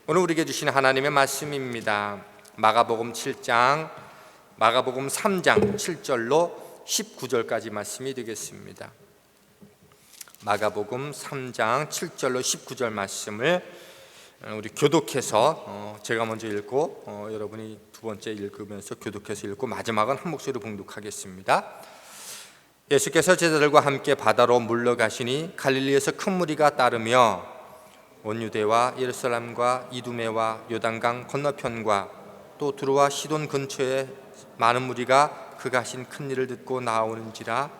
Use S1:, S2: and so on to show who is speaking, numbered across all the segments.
S1: 오늘 우리에게 주신 하나님의 말씀입니다. 마가복음 7장, 마가복음 3장 7절로 19절까지 말씀이 되겠습니다. 마가복음 3장 7절로 19절 말씀을 우리 교독해서 제가 먼저 읽고 여러분이 두 번째 읽으면서 교독해서 읽고 마지막은 한 목소리로 봉독하겠습니다. 예수께서 제자들과 함께 바다로 물러가시니 갈릴리에서 큰 무리가 따르며 온 유대와 예루살렘과 이두메와 요단강 건너편과 또 두로와 시돈 근처에 많은 무리가 그가 하신 큰 일을 듣고 나오는지라.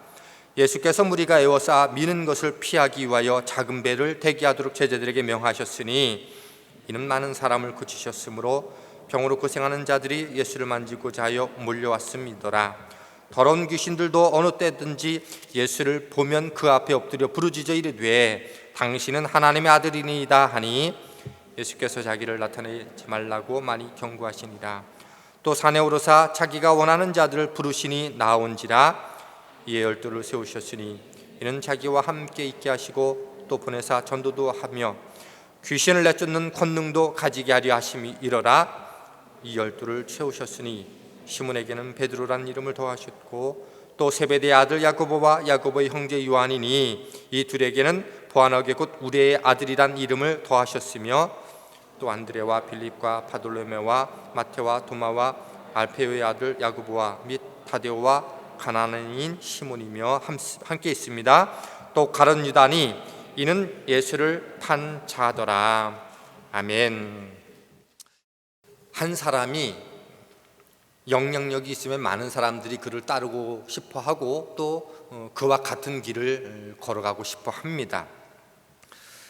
S1: 예수께서 무리가 에워싸 미는 것을 피하기 위하여 작은 배를 대기하도록 제자들에게 명하셨으니 이는 많은 사람을 그치셨으므로 병으로 고생하는 자들이 예수를 만지고자 하여 몰려왔음이더라. 더러운 귀신들도 어느 때든지 예수를 보면 그 앞에 엎드려 부르짖어 이르되 당신은 하나님의 아들이니이다 하니 예수께서 자기를 나타내지 말라고 많이 경고하시니라. 또 산에 오르사 자기가 원하는 자들을 부르시니 나온지라. 이에 열두를 세우셨으니 이는 자기와 함께 있게 하시고 또 보내사 전도도 하며 귀신을 내쫓는 권능도 가지게 하려 하심이 이러라. 이 열두를 채우셨으니 시몬에게는 베드로란 이름을 더하셨고 또 세베대의 아들 야고보와 야고보의 형제 요한이니 이 둘에게는 보아너게 곧 우레의 아들이란 이름을 더하셨으며 또 안드레와 빌립과 바돌로메와 마테와 도마와 알페오의 아들 야고보와 및 타데오와 가나안인 시몬이며 함께 있습니다. 또 가룟 유다니 이는 예수를 판 자더라. 아멘. 한 사람이 영향력이 있으면 많은 사람들이 그를 따르고 싶어하고 또 그와 같은 길을 걸어가고 싶어합니다.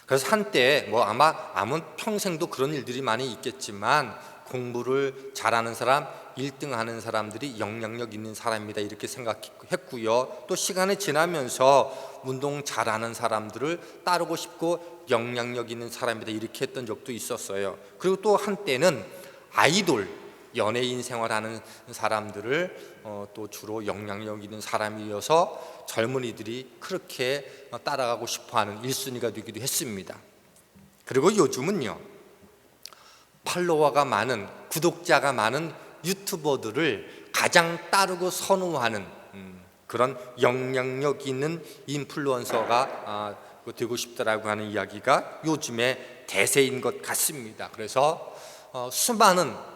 S1: 그래서 한때 아마 평생도 그런 일들이 많이 있겠지만 공부를 잘하는 사람, 1등 하는 사람들이 영향력 있는 사람이다 이렇게 생각했고요. 또 시간이 지나면서 운동 잘하는 사람들을 따르고 싶고 영향력 있는 사람이다 이렇게 했던 적도 있었어요. 그리고 또 한때는 아이돌, 연예인 생활하는 사람들을 또 주로 영향력 있는 사람이어서 젊은이들이 그렇게 따라가고 싶어하는 1순위가 되기도 했습니다. 그리고 요즘은요, 팔로워가 많은, 구독자가 많은 유튜버들을 가장 따르고 선호하는 그런 영향력 있는 인플루언서가 되고 싶다라고 하는 이야기가 요즘의 대세인 것 같습니다. 그래서 수많은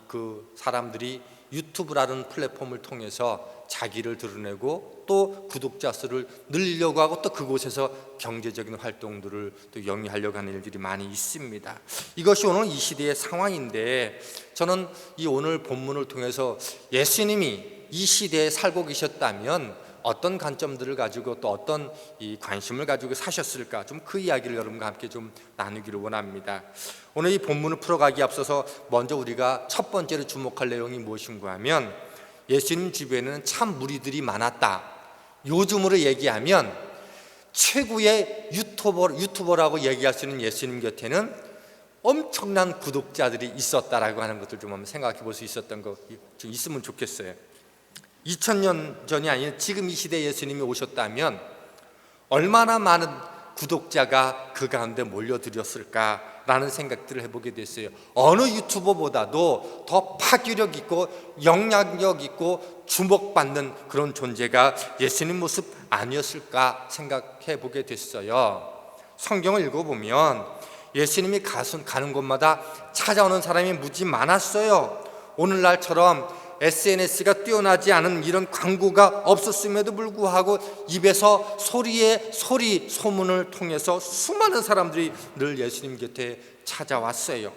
S1: 그 사람들이 유튜브라는 플랫폼을 통해서 자기를 드러내고 또 구독자 수를 늘리려고 하고 또 그곳에서 경제적인 활동들을 또 영위하려고 하는 일들이 많이 있습니다. 이것이 오늘 이 시대의 상황인데 저는 이 오늘 본문을 통해서 예수님이 이 시대에 살고 계셨다면 어떤 관점들을 가지고 또 어떤 이 관심을 가지고 사셨을까, 좀 그 이야기를 여러분과 함께 좀 나누기를 원합니다. 오늘 이 본문을 풀어가기 앞서서 먼저 우리가 첫 번째로 주목할 내용이 무엇인가 하면 예수님 주변에는 참 무리들이 많았다. 요즘으로 얘기하면 최고의 유튜버라고 얘기할 수 있는 예수님 곁에는 엄청난 구독자들이 있었다라고 하는 것들 좀 한번 생각해 볼 수 있었던 거 좀 있으면 좋겠어요. 2000년 전이 아닌 지금 이 시대에 예수님이 오셨다면 얼마나 많은 구독자가 그 가운데 몰려들었을까라는 생각들을 해보게 됐어요. 어느 유튜버보다도 더 파괴력 있고 영향력 있고 주목받는 그런 존재가 예수님 모습 아니었을까 생각해 보게 됐어요. 성경을 읽어보면 예수님이 가는 곳마다 찾아오는 사람이 무지 많았어요. 오늘날처럼 SNS가 뛰어나지 않은 이런 광고가 없었음에도 불구하고 입에서 소문을 통해서 수많은 사람들이 늘 예수님 곁에 찾아왔어요.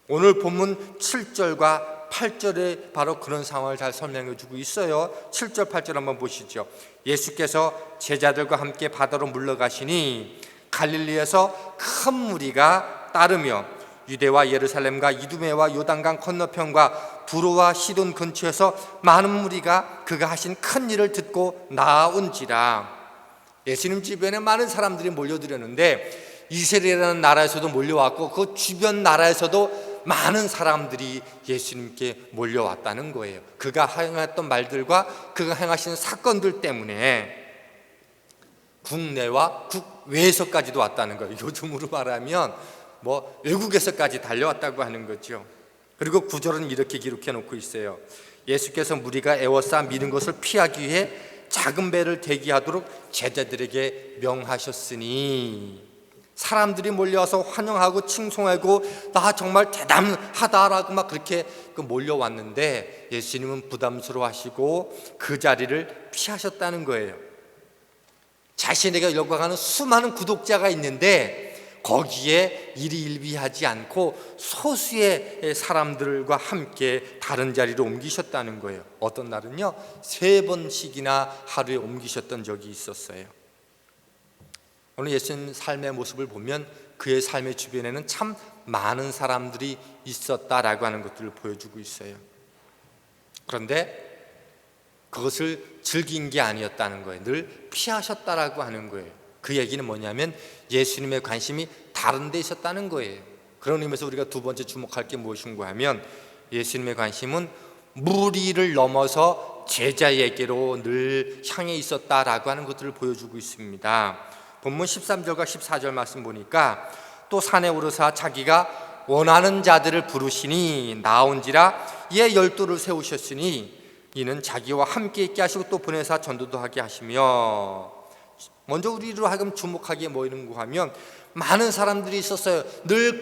S1: 오늘 본문 7절과 8절에 바로 그런 상황을 잘 설명해 주고 있어요. 7절 8절 한번 보시죠. 예수께서 제자들과 함께 바다로 물러가시니 갈릴리에서 큰 무리가 따르며 유대와 예루살렘과 이두메와 요단강 건너편과 두로와 시돈 근처에서 많은 무리가 그가 하신 큰 일을 듣고 나온지라. 예수님 주변에 많은 사람들이 몰려들었는데 이스라엘이라는 나라에서도 몰려왔고 그 주변 나라에서도 많은 사람들이 예수님께 몰려왔다는 거예요. 그가 행했던 말들과 그가 행하신 사건들 때문에 국내와 국외에서까지도 왔다는 거예요. 요즘으로 말하면 외국에서까지 달려왔다고 하는 거죠. 그리고 구절은 이렇게 기록해 놓고 있어요. 예수께서 무리가 애워싸 미는 것을 피하기 위해 작은 배를 대기하도록 제자들에게 명하셨으니, 사람들이 몰려와서 환영하고 칭송하고 나 정말 대단하다라고 막 그렇게 몰려왔는데 예수님은 부담스러워하시고 그 자리를 피하셨다는 거예요. 자신에게 열광하는 수많은 구독자가 있는데 거기에 일희일비하지 않고 소수의 사람들과 함께 다른 자리로 옮기셨다는 거예요. 어떤 날은요 3번씩이나 하루에 옮기셨던 적이 있었어요. 오늘 예수님 삶의 모습을 보면 그의 삶의 주변에는 참 많은 사람들이 있었다라고 하는 것들을 보여주고 있어요. 그런데 그것을 즐긴 게 아니었다는 거예요. 늘 피하셨다라고 하는 거예요. 그 얘기는 뭐냐면 예수님의 관심이 다른 데 있었다는 거예요. 그런 의미에서 우리가 두 번째 주목할 게 무엇인가 하면 예수님의 관심은 무리를 넘어서 제자에게로 늘 향해 있었다라고 하는 것들을 보여주고 있습니다. 본문 13절과 14절 말씀 보니까 또 산에 오르사 자기가 원하는 자들을 부르시니 나온지라 이에 12를 세우셨으니 이는 자기와 함께 있게 하시고 또 보내사 전도도 하게 하시며. 먼저 우리로 하여금 주목하기에 뭐 있는가 하면 많은 사람들이 있었어요. 늘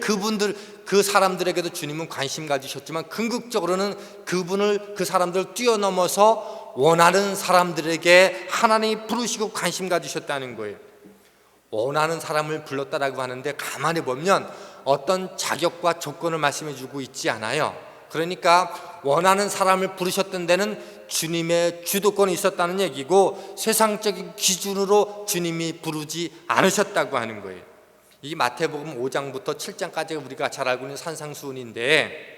S1: 그 사람들에게도 주님은 관심 가지셨지만 궁극적으로는 그 사람들을 뛰어넘어서 원하는 사람들에게 하나님이 부르시고 관심 가지셨다는 거예요. 원하는 사람을 불렀다라고 하는데 가만히 보면 어떤 자격과 조건을 말씀해 주고 있지 않아요. 그러니까 원하는 사람을 부르셨던 데는 주님의 주도권이 있었다는 얘기고 세상적인 기준으로 주님이 부르지 않으셨다고 하는 거예요. 이 마태복음 5장부터 7장까지가 우리가 잘 알고 있는 산상수훈인데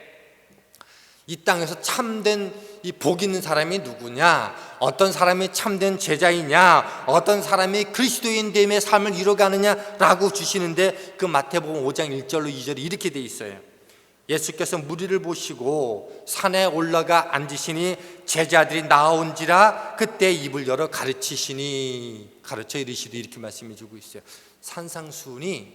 S1: 이 땅에서 참된 이 복 있는 사람이 누구냐, 어떤 사람이 참된 제자이냐, 어떤 사람이 그리스도인됨의 삶을 이뤄가느냐라고 주시는데 그 마태복음 5장 1절로 2절이 이렇게 돼 있어요. 예수께서 무리를 보시고 산에 올라가 앉으시니 제자들이 나온지라 그때 입을 열어 가르쳐 이르시되 이렇게 말씀해 주고 있어요. 산상수훈이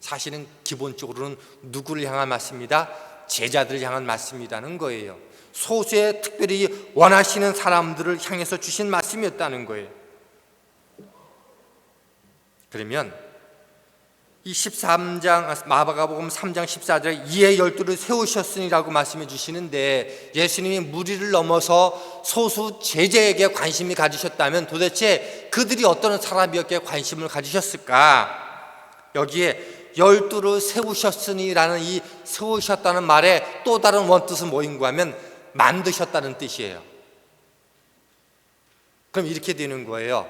S1: 사실은 기본적으로는 누구를 향한 말씀입니다? 제자들을 향한 말씀이라는 거예요. 소수의 특별히 원하시는 사람들을 향해서 주신 말씀이었다는 거예요. 그러면 이 13장 마가복음 3장 14절에 이에 12를 세우셨으니라고 말씀해 주시는데 예수님이 무리를 넘어서 소수 제자에게 관심이 가지셨다면 도대체 그들이 어떤 사람이었기에 관심을 가지셨을까? 여기에 12를 세우셨으니라는 이 세우셨다는 말의 또 다른 원뜻은 뭐인가 하면 만드셨다는 뜻이에요. 그럼 이렇게 되는 거예요.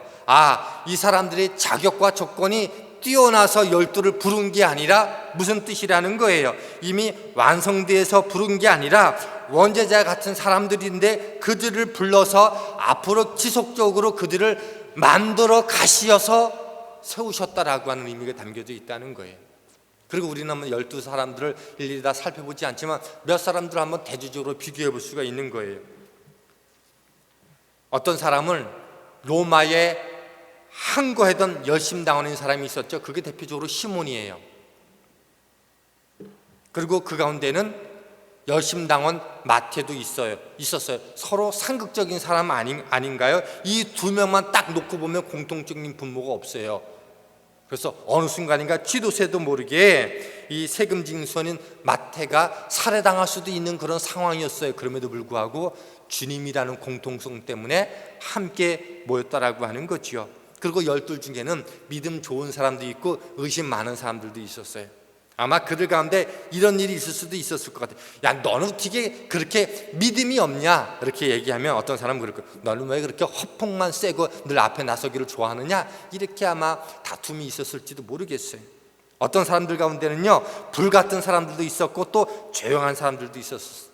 S1: 이 사람들의 자격과 조건이 뛰어나서 12를 부른 게 아니라 무슨 뜻이라는 거예요? 이미 완성돼서 부른 게 아니라 원제자 같은 사람들인데 그들을 불러서 앞으로 지속적으로 그들을 만들어 가시어서 세우셨다라고 하는 의미가 담겨져 있다는 거예요. 그리고 우리는 한번 12사람들을 일일이 다 살펴보지 않지만 몇 사람들을 한번 대조적으로 비교해 볼 수가 있는 거예요. 어떤 사람은 로마에 항거했던 열심당원인 사람이 있었죠. 그게 대표적으로 시몬이에요. 그리고 그 가운데는 열심당원 마태도 있었어요. 서로 상극적인 사람 아닌가요? 이 두 명만 딱 놓고 보면 공통적인 분모가 없어요. 그래서 어느 순간인가 쥐도새도 모르게 이 세금 징수원인 마태가 살해당할 수도 있는 그런 상황이었어요. 그럼에도 불구하고 주님이라는 공통성 때문에 함께 모였다라고 하는 거지요. 그리고 12 중에는 믿음 좋은 사람도 있고 의심 많은 사람들도 있었어요. 아마 그들 가운데 이런 일이 있을 수도 있었을 것 같아요. 야, 너는 어떻게 그렇게 믿음이 없냐? 이렇게 얘기하면 어떤 사람은 그럴 거예요. 너는 왜 그렇게 허풍만 세고 늘 앞에 나서기를 좋아하느냐? 이렇게 아마 다툼이 있었을지도 모르겠어요. 어떤 사람들 가운데는요, 불같은 사람들도 있었고 또 조용한 사람들도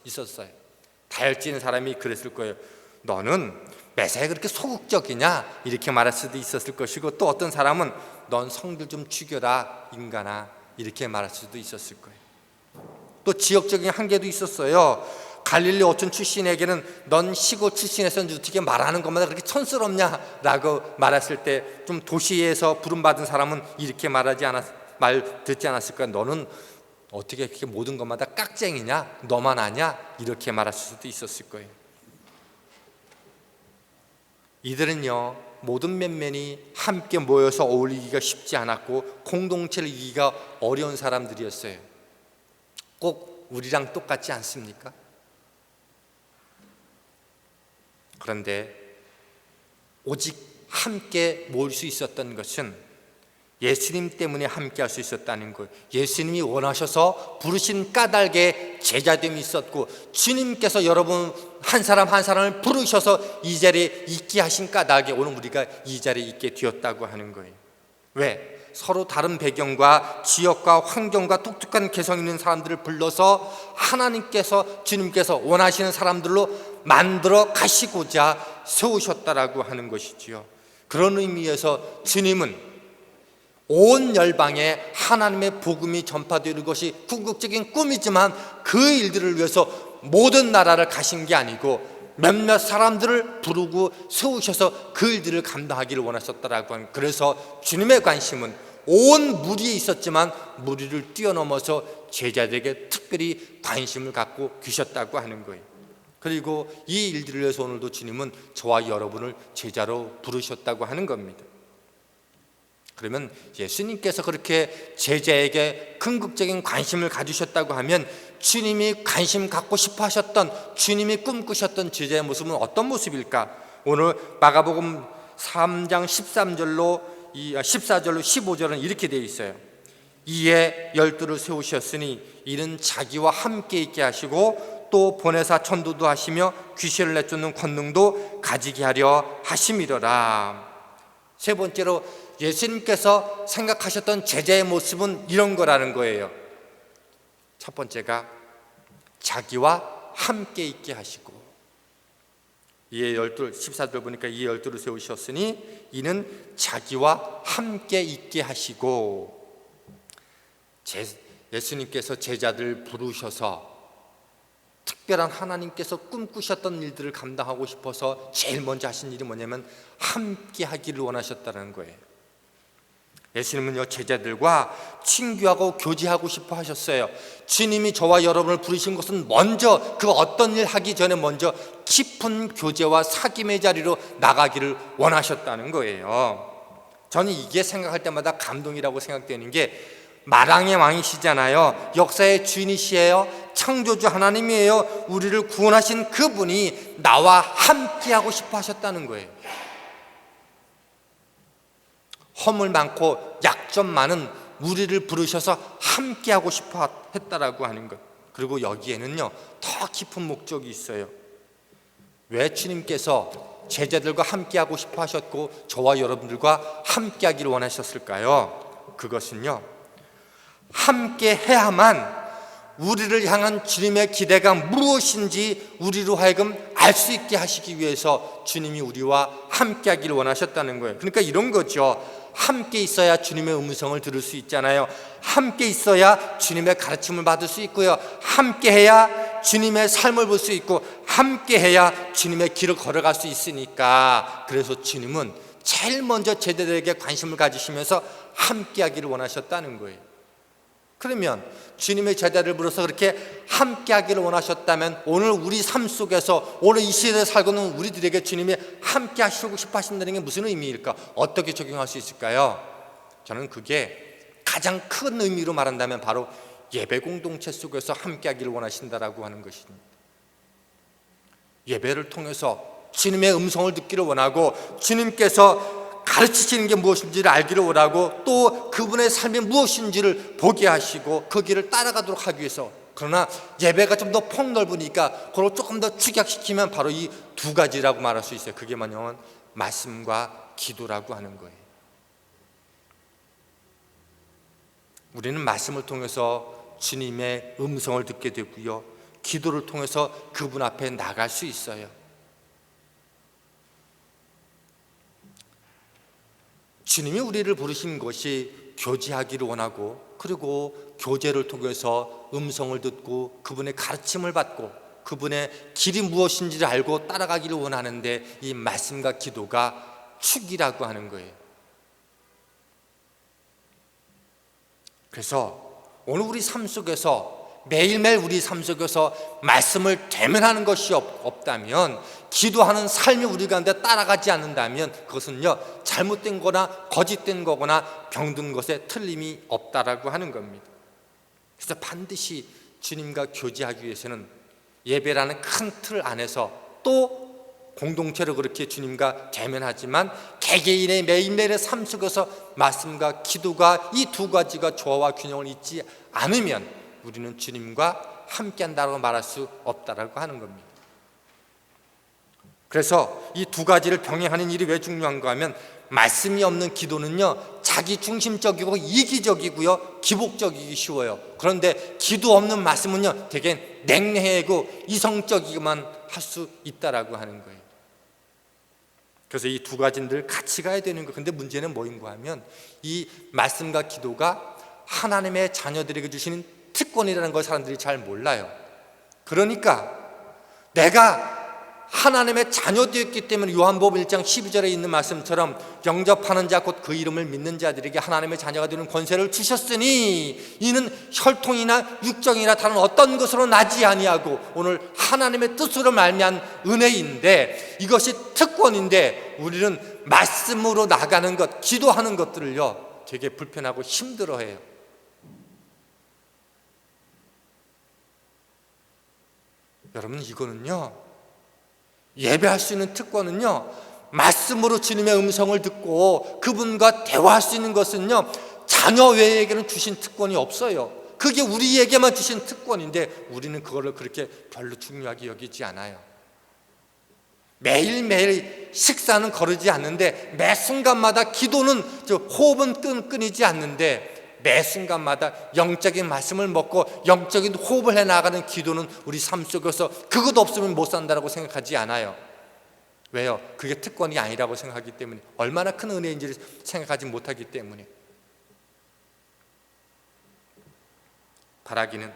S1: 있었어요. 다혈질인 사람이 그랬을 거예요. 너는 매사에 그렇게 소극적이냐? 이렇게 말할 수도 있었을 것이고 또 어떤 사람은 넌 성들 좀 죽여라 인간아, 이렇게 말할 수도 있었을 거예요. 또 지역적인 한계도 있었어요. 갈릴리 어촌 출신에게는 넌 시골 출신에서 어떻게 말하는 것마다 그렇게 촌스럽냐라고 말했을 때 좀 도시에서 부름받은 사람은 이렇게 말하지 말 듣지 않았을까? 너는 어떻게 그렇게 모든 것마다 깍쟁이냐? 너만 아냐? 이렇게 말했을 수도 있었을 거예요. 이들은요, 모든 면면이 함께 모여서 어울리기가 쉽지 않았고 공동체를 이기기가 어려운 사람들이었어요. 꼭 우리랑 똑같지 않습니까? 그런데 오직 함께 모일 수 있었던 것은 예수님 때문에 함께 할 수 있었다는 거예요. 예수님이 원하셔서 부르신 까닭에 제자됨이 있었고, 주님께서 여러분 한 사람 한 사람을 부르셔서 이 자리에 있게 하신 까닭에 오늘 우리가 이 자리에 있게 되었다고 하는 거예요. 왜? 서로 다른 배경과 지역과 환경과 독특한 개성 있는 사람들을 불러서 하나님께서, 주님께서 원하시는 사람들로 만들어 가시고자 세우셨다라고 하는 것이지요. 그런 의미에서 주님은 온 열방에 하나님의 복음이 전파되는 것이 궁극적인 꿈이지만 그 일들을 위해서 모든 나라를 가신 게 아니고 몇몇 사람들을 부르고 세우셔서 그 일들을 감당하기를 원하셨다라고 하는, 그래서 주님의 관심은 온 무리에 있었지만 무리를 뛰어넘어서 제자들에게 특별히 관심을 갖고 계셨다고 하는 거예요. 그리고 이 일들을 위해서 오늘도 주님은 저와 여러분을 제자로 부르셨다고 하는 겁니다. 그러면 예수님께서 그렇게 제자에게 궁극적인 관심을 가지셨다고 하면 주님이 관심 갖고 싶어 하셨던, 주님이 꿈꾸셨던 제자의 모습은 어떤 모습일까? 오늘 마가복음 3장 14절로 15절은 이렇게 되어 있어요. 이에 12를 세우셨으니 이는 자기와 함께 있게 하시고 또 보내사 전도도 하시며 귀신을 내쫓는 권능도 가지게 하려 하심이로라. 세 번째로 예수님께서 생각하셨던 제자의 모습은 이런 거라는 거예요. 첫 번째가 자기와 함께 있게 하시고, 이에 12, 14절 보니까 이에 12를 세우셨으니 이는 자기와 함께 있게 하시고, 예수님께서 제자들 부르셔서 특별한 하나님께서 꿈꾸셨던 일들을 감당하고 싶어서 제일 먼저 하신 일이 뭐냐면 함께 하기를 원하셨다는 거예요. 예수님은요, 제자들과 친교하고 교제하고 싶어 하셨어요. 주님이 저와 여러분을 부르신 것은 먼저 그 어떤 일 하기 전에 먼저 깊은 교제와 사귐의 자리로 나가기를 원하셨다는 거예요. 저는 이게 생각할 때마다 감동이라고 생각되는 게, 마랑의 왕이시잖아요. 역사의 주인이시에요. 창조주 하나님이에요. 우리를 구원하신 그분이 나와 함께 하고 싶어 하셨다는 거예요. 허물 많고 약점 많은 우리를 부르셔서 함께 하고 싶어 했다라고 하는 것. 그리고 여기에는요, 더 깊은 목적이 있어요. 왜 주님께서 제자들과 함께 하고 싶어 하셨고 저와 여러분들과 함께 하기를 원하셨을까요? 그것은요, 함께 해야만 우리를 향한 주님의 기대가 무엇인지 우리로 하여금 알 수 있게 하시기 위해서 주님이 우리와 함께 하기를 원하셨다는 거예요. 그러니까 이런 거죠. 함께 있어야 주님의 음성을 들을 수 있잖아요. 함께 있어야 주님의 가르침을 받을 수 있고요. 함께 해야 주님의 삶을 볼 수 있고, 함께 해야 주님의 길을 걸어갈 수 있으니까, 그래서 주님은 제일 먼저 제자들에게 관심을 가지시면서 함께 하기를 원하셨다는 거예요. 그러면 주님의 제자를 불러서 그렇게 함께 하기를 원하셨다면 오늘 우리 삶 속에서, 오늘 이 시대에 살고 있는 우리들에게 주님이 함께 하시고 싶어 하신다는 게 무슨 의미일까? 어떻게 적용할 수 있을까요? 저는 그게 가장 큰 의미로 말한다면 바로 예배 공동체 속에서 함께 하기를 원하신다라고 하는 것입니다. 예배를 통해서 주님의 음성을 듣기를 원하고, 주님께서 가르치시는 게 무엇인지를 알기를 원하고, 또 그분의 삶이 무엇인지를 보게 하시고 그 길을 따라가도록 하기 위해서. 그러나 예배가 좀 더 폭넓으니까 그걸 조금 더 축약시키면 바로 이 두 가지라고 말할 수 있어요. 그게 뭐냐면 말씀과 기도라고 하는 거예요. 우리는 말씀을 통해서 주님의 음성을 듣게 되고요, 기도를 통해서 그분 앞에 나갈 수 있어요. 주님이 우리를 부르신 것이 교제하기를 원하고, 그리고 교제를 통해서 음성을 듣고 그분의 가르침을 받고 그분의 길이 무엇인지를 알고 따라가기를 원하는데, 이 말씀과 기도가 축이라고 하는 거예요. 그래서 오늘 우리 삶 속에서 매일매일 우리 삶 속에서 말씀을 대면하는 것이 없다면, 기도하는 삶이 우리 가운데 따라가지 않는다면 그것은요 잘못된 거나 거짓된 거거나 병든 것에 틀림이 없다라고 하는 겁니다. 그래서 반드시 주님과 교제하기 위해서는 예배라는 큰 틀 안에서, 또 공동체로 그렇게 주님과 대면하지만 개개인의 매일매일의 삶 속에서 말씀과 기도가, 이 두 가지가 조화와 균형을 잇지 않으면 우리는 주님과 함께한다고 말할 수 없다라고 하는 겁니다. 그래서 이 두 가지를 병행하는 일이 왜 중요한가 하면, 말씀이 없는 기도는요 자기 중심적이고 이기적이고요 기복적이기 쉬워요. 그런데 기도 없는 말씀은요 되게 냉랭하고 이성적이기만 할 수 있다라고 하는 거예요. 그래서 이 두 가지를 같이 가야 되는 거예요. 근데 문제는 뭐인가 하면, 이 말씀과 기도가 하나님의 자녀들에게 주시는 특권이라는 걸 사람들이 잘 몰라요. 그러니까 내가 하나님의 자녀되었기 때문에 요한복음 1장 12절에 있는 말씀처럼 영접하는 자 곧 그 이름을 믿는 자들에게 하나님의 자녀가 되는 권세를 주셨으니 이는 혈통이나 육정이나 다른 어떤 것으로 나지 아니하고 오늘 하나님의 뜻으로 말미암은 은혜인데, 이것이 특권인데 우리는 말씀으로 나가는 것, 기도하는 것들을요 되게 불편하고 힘들어해요. 여러분, 이거는요 예배할 수 있는 특권은요 말씀으로 주님의 음성을 듣고 그분과 대화할 수 있는 것은요 자녀 외에게는 주신 특권이 없어요. 그게 우리에게만 주신 특권인데 우리는 그거를 그렇게 별로 중요하게 여기지 않아요. 매일매일 식사는 거르지 않는데, 매 순간마다 기도는, 호흡은 끊이지 않는데, 매 순간마다 영적인 말씀을 먹고 영적인 호흡을 해나가는 기도는 우리 삶 속에서 그것 없으면 못 산다고 생각하지 않아요. 왜요? 그게 특권이 아니라고 생각하기 때문에, 얼마나 큰 은혜인지를 생각하지 못하기 때문에. 바라기는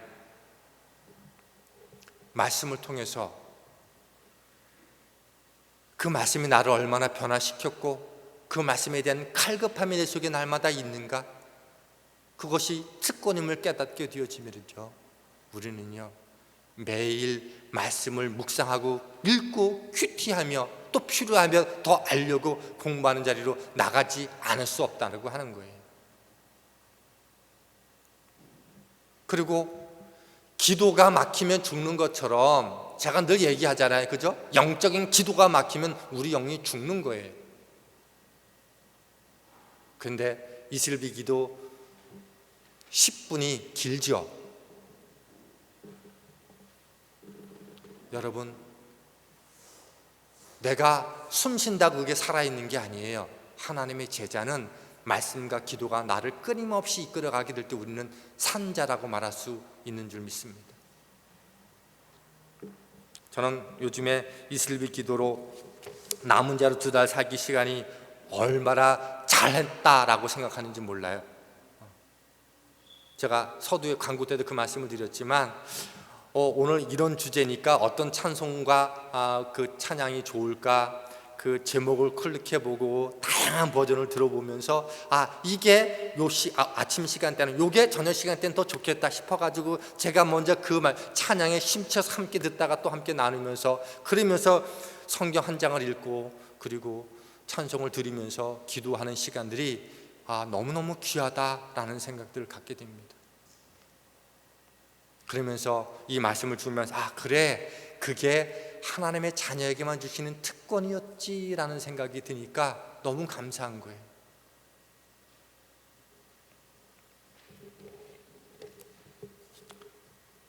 S1: 말씀을 통해서 그 말씀이 나를 얼마나 변화시켰고 그 말씀에 대한 칼급함이 내 속에 날마다 있는가, 그것이 특권임을 깨닫게 되어지면요 우리는요 매일 말씀을 묵상하고 읽고 큐티하며 또 필요하면 더 알려고 공부하는 자리로 나가지 않을 수 없다고 하는 거예요. 그리고 기도가 막히면 죽는 것처럼 제가 늘 얘기하잖아요, 그죠? 영적인 기도가 막히면 우리 영이 죽는 거예요. 근데 이슬비 기도 10분이 길죠. 여러분, 내가 숨 쉰다고 그게 살아있는 게 아니에요. 하나님의 제자는 말씀과 기도가 나를 끊임없이 이끌어가게 될 때 우리는 산자라고 말할 수 있는 줄 믿습니다. 저는 요즘에 이슬비 기도로 남은 자로 2달 살기 시간이 얼마나 잘했다라고 생각하는지 몰라요. 제가 서두에 광고 때도 그 말씀을 드렸지만 오늘 이런 주제니까 어떤 찬송과 그 찬양이 좋을까, 그 제목을 클릭해보고 다양한 버전을 들어보면서 이게 아침 시간대는, 요게 저녁 시간대는 더 좋겠다 싶어가지고 제가 먼저 그 찬양에 심취해서 함께 듣다가 또 함께 나누면서, 그러면서 성경 한 장을 읽고 그리고 찬송을 들으면서 기도하는 시간들이 너무너무 귀하다라는 생각들을 갖게 됩니다. 그러면서 이 말씀을 주면서 그래, 그게 하나님의 자녀에게만 주시는 특권이었지라는 생각이 드니까 너무 감사한 거예요.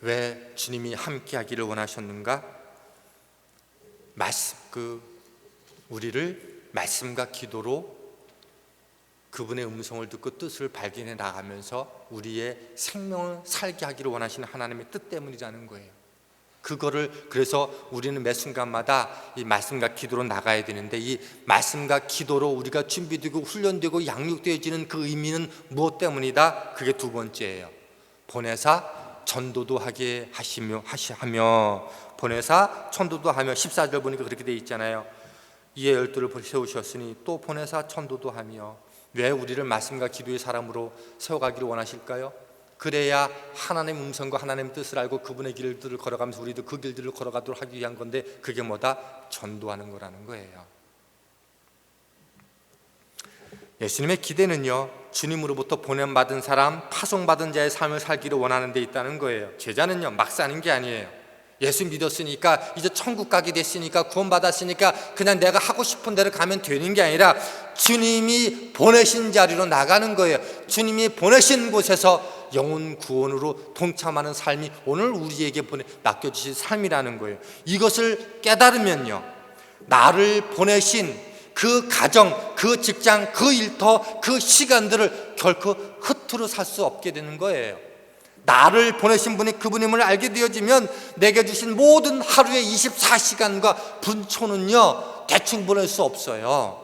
S1: 왜 주님이 함께 하기를 원하셨는가? 우리를 말씀과 기도로 그분의 음성을 듣고 뜻을 발견해 나가면서 우리의 생명을 살게 하기를 원하시는 하나님의 뜻 때문이라는 거예요. 그거를, 그래서 우리는 매 순간마다 이 말씀과 기도로 나가야 되는데, 이 말씀과 기도로 우리가 준비되고 훈련되고 양육되어지는 그 의미는 무엇 때문이다? 그게 두 번째예요. 보내사 전도도 하게 하며 보내사 천도도 하며, 14절 보니까 그렇게 돼 있잖아요. 이에 12를 세우셨으니 또 보내사 천도도 하며 왜 우리를 말씀과 기도의 사람으로 세워가기를 원하실까요? 그래야 하나님의 음성과 하나님의 뜻을 알고 그분의 길들을 걸어가면서 우리도 그 길들을 걸어가도록 하기 위한 건데, 그게 뭐다? 전도하는 거라는 거예요. 예수님의 기대는요, 주님으로부터 보냄받은 사람, 파송받은 자의 삶을 살기를 원하는 데 있다는 거예요. 제자는요, 막 사는 게 아니에요. 예수 믿었으니까, 이제 천국 가게 됐으니까, 구원받았으니까 그냥 내가 하고 싶은 대로 가면 되는 게 아니라 주님이 보내신 자리로 나가는 거예요. 주님이 보내신 곳에서 영혼 구원으로 동참하는 삶이 오늘 우리에게 맡겨주신 삶이라는 거예요. 이것을 깨달으면요, 나를 보내신 그 가정, 그 직장, 그 일터, 그 시간들을 결코 흩으로 살 수 없게 되는 거예요. 나를 보내신 분이 그분임을 알게 되어지면 내게 주신 모든 하루의 24시간과 분초는요, 대충 보낼 수 없어요.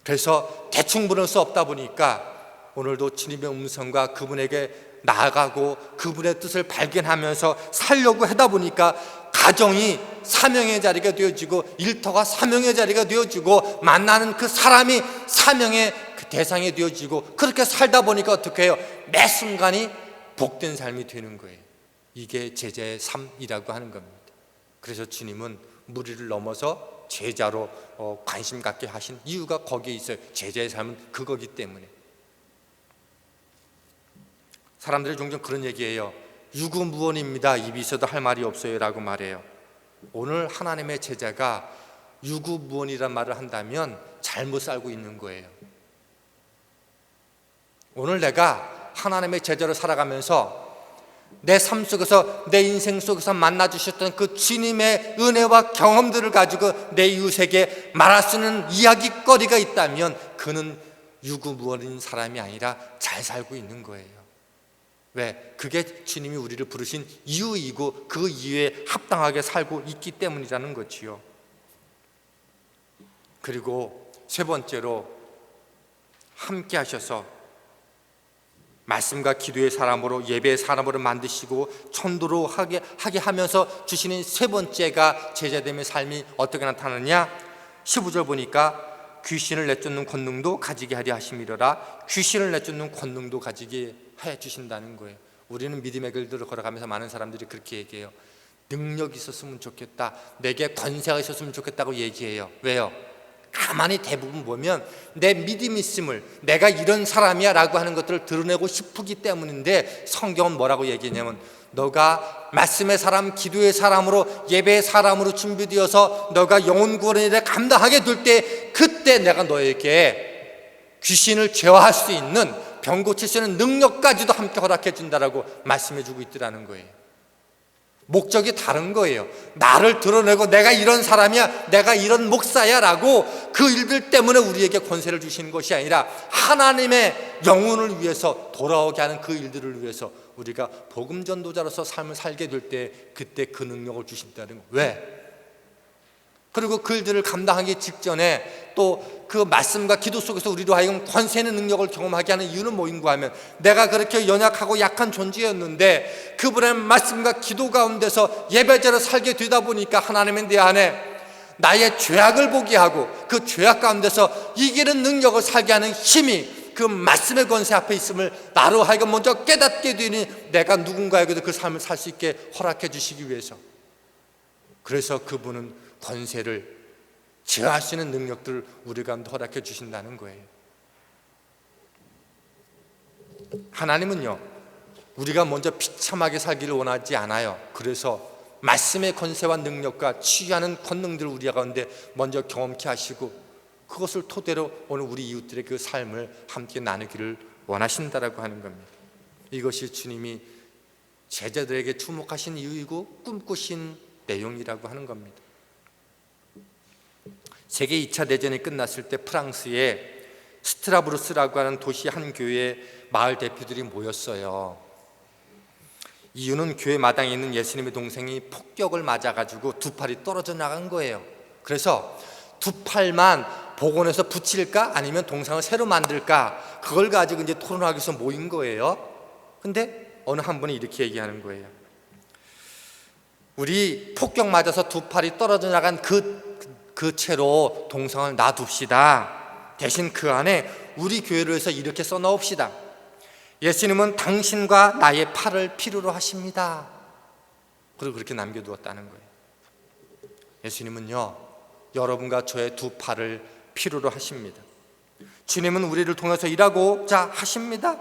S1: 그래서 대충 보낼 수 없다 보니까 오늘도 주님의 음성과 그분에게 나아가고 그분의 뜻을 발견하면서 살려고 하다 보니까 가정이 사명의 자리가 되어지고, 일터가 사명의 자리가 되어지고, 만나는 그 사람이 사명의 그 대상이 되어지고, 그렇게 살다 보니까 어떻게 해요? 매 순간이 복된 삶이 되는 거예요. 이게 제자의 삶이라고 하는 겁니다. 그래서 주님은 무리를 넘어서 제자로 관심 갖게 하신 이유가 거기에 있어요. 제자의 삶은 그거기 때문에. 사람들이 종종 그런 얘기해요. 유구무원입니다. 입이 있어도 할 말이 없어요 라고 말해요. 오늘 하나님의 제자가 유구무원이란 말을 한다면 잘못 살고 있는 거예요. 오늘 내가 하나님의 제자로 살아가면서 내 삶 속에서, 내 인생 속에서 만나주셨던 그 주님의 은혜와 경험들을 가지고 내 이웃에게 말할 수 있는 이야기거리가 있다면 그는 유구무원인 사람이 아니라 잘 살고 있는 거예요. 왜? 그게 주님이 우리를 부르신 이유이고 그 이유에 합당하게 살고 있기 때문이라는 거지요. 그리고 세 번째로, 함께 하셔서 말씀과 기도의 사람으로, 예배의 사람으로 만드시고 천도로 하게 하면서 주시는 세 번째가 제자됨의 삶이 어떻게 나타나느냐? 15절 보니까 귀신을 내쫓는 권능도 가지게 하려 하심이로라. 귀신을 내쫓는 권능도 가지게 해 주신다는 거예요. 우리는 믿음의 길들을 걸어가면서 많은 사람들이 그렇게 얘기해요. 능력이 있었으면 좋겠다, 내게 권세가 있었으면 좋겠다고 얘기해요. 왜요? 가만히 대부분 보면 내 믿음이 있음을, 내가 이런 사람이야 라고 하는 것들을 드러내고 싶기 때문인데, 성경은 뭐라고 얘기하냐면, 너가 말씀의 사람, 기도의 사람으로, 예배의 사람으로 준비되어서 너가 영혼 구원의 일을 감당하게 될 때, 그때 내가 너에게 귀신을 제어할 수 있는, 병 고칠 수 있는 능력까지도 함께 허락해 준다라고 말씀해 주고 있더라는 거예요. 목적이 다른 거예요. 나를 드러내고 내가 이런 사람이야, 내가 이런 목사야 라고 그 일들 때문에 우리에게 권세를 주시는 것이 아니라 하나님의 영혼을 위해서, 돌아오게 하는 그 일들을 위해서 우리가 복음 전도자로서 삶을 살게 될 때, 그때 그 능력을 주신다는 거예요. 왜? 그리고 그 일들을 감당하기 직전에 또 그 말씀과 기도 속에서 우리로 하여금 권세 있는 능력을 경험하게 하는 이유는 뭐인가 하면, 내가 그렇게 연약하고 약한 존재였는데 그분의 말씀과 기도 가운데서 예배자로 살게 되다 보니까 하나님은 내 안에 나의 죄악을 보게 하고 그 죄악 가운데서 이기는 능력을 살게 하는 힘이 그 말씀의 권세 앞에 있음을 나로 하여금 먼저 깨닫게 되니, 내가 누군가에게도 그 삶을 살 수 있게 허락해 주시기 위해서. 그래서 그분은 권세를 제어할 수 있는 능력들을 우리 가운데 허락해 주신다는 거예요. 하나님은요, 우리가 먼저 비참하게 살기를 원하지 않아요. 그래서 말씀의 권세와 능력과 치유하는 권능들을 우리 가운데 먼저 경험케 하시고, 그것을 토대로 오늘 우리 이웃들의 그 삶을 함께 나누기를 원하신다라고 하는 겁니다. 이것이 주님이 제자들에게 주목하신 이유이고 꿈꾸신 내용이라고 하는 겁니다. 세계 2차 대전이 끝났을 때 프랑스에 스트라브루스라고 하는 도시 한 교회에 마을 대표들이 모였어요. 이유는 교회 마당에 있는 예수님의 동생이 폭격을 맞아가지고 두 팔이 떨어져 나간 거예요. 그래서 두 팔만 복원해서 붙일까 아니면 동상을 새로 만들까, 그걸 가지고 이제 토론하기 위해서 모인 거예요. 근데 어느 한 분이 이렇게 얘기하는 거예요. 우리 폭격 맞아서 두 팔이 떨어져 나간 그 채로 동상을 놔둡시다. 대신 그 안에 우리 교회를 위해서 이렇게 써넣읍시다. 예수님은 당신과 나의 팔을 필요로 하십니다. 그리고 그렇게 남겨두었다는 거예요. 예수님은요, 여러분과 저의 두 팔을 필요로 하십니다. 주님은 우리를 통해서 일하고자 하십니다.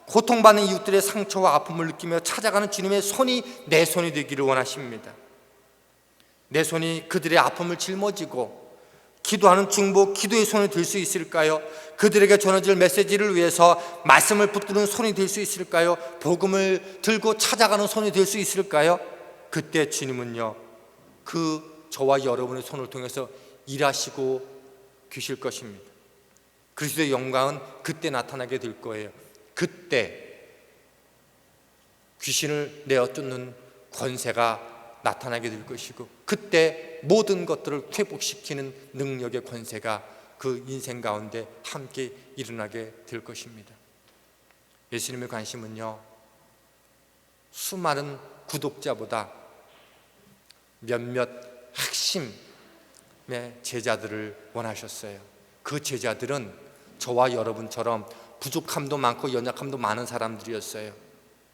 S1: 고통받는 이웃들의 상처와 아픔을 느끼며 찾아가는 주님의 손이 내 손이 되기를 원하십니다. 내 손이 그들의 아픔을 짊어지고 기도하는 중보, 기도의 손이 될 수 있을까요? 그들에게 전해질 메시지를 위해서 말씀을 붙드는 손이 될 수 있을까요? 복음을 들고 찾아가는 손이 될 수 있을까요? 그때 주님은요, 그 저와 여러분의 손을 통해서 일하시고 계실 것입니다. 그리스도의 영광은 그때 나타나게 될 거예요. 그때 귀신을 내어 쫓는 권세가 나타나게 될 것이고, 그때 모든 것들을 회복시키는 능력의 권세가 그 인생 가운데 함께 일어나게 될 것입니다. 예수님의 관심은요, 수많은 구독자보다 몇몇 핵심의 제자들을 원하셨어요. 그 제자들은 저와 여러분처럼 부족함도 많고 연약함도 많은 사람들이었어요.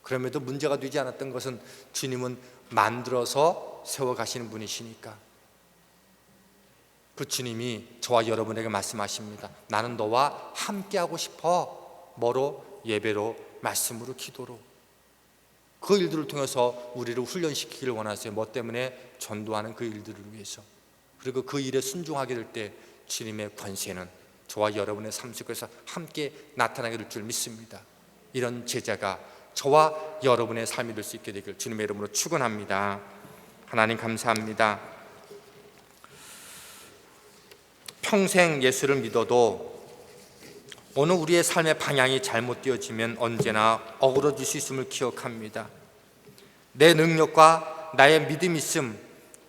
S1: 그럼에도 문제가 되지 않았던 것은 주님은 만들어서 세워가시는 분이시니까. 그 주님이 저와 여러분에게 말씀하십니다. 나는 너와 함께하고 싶어. 뭐로? 예배로, 말씀으로, 기도로. 그 일들을 통해서 우리를 훈련시키기를 원하세요. 뭐 때문에? 전도하는 그 일들을 위해서. 그리고 그 일에 순종하게 될 때 주님의 권세는 저와 여러분의 삶 속에서 함께 나타나게 될 줄 믿습니다. 이런 제자가 저와 여러분의 삶이 될 수 있게 되길 주님의 이름으로 축원합니다. 하나님 감사합니다. 평생 예수를 믿어도 오늘 우리의 삶의 방향이 잘못되어지면 언제나 어그러질 수 있음을 기억합니다. 내 능력과 나의 믿음 있음,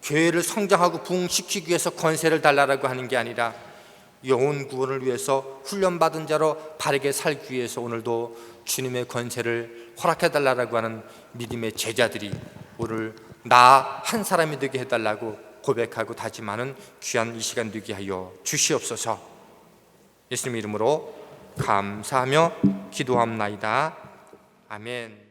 S1: 교회를 성장하고 부흥시키기 위해서 권세를 달라고 하는 게 아니라 영혼 구원을 위해서 훈련받은 자로 바르게 살기 위해서 오늘도 주님의 권세를 허락해달라고 하는 믿음의 제자들이 오늘 나 한 사람이 되게 해달라고 고백하고 다짐하는 귀한 이 시간 되게 하여 주시옵소서. 예수님 이름으로 감사하며 기도합나이다. 아멘.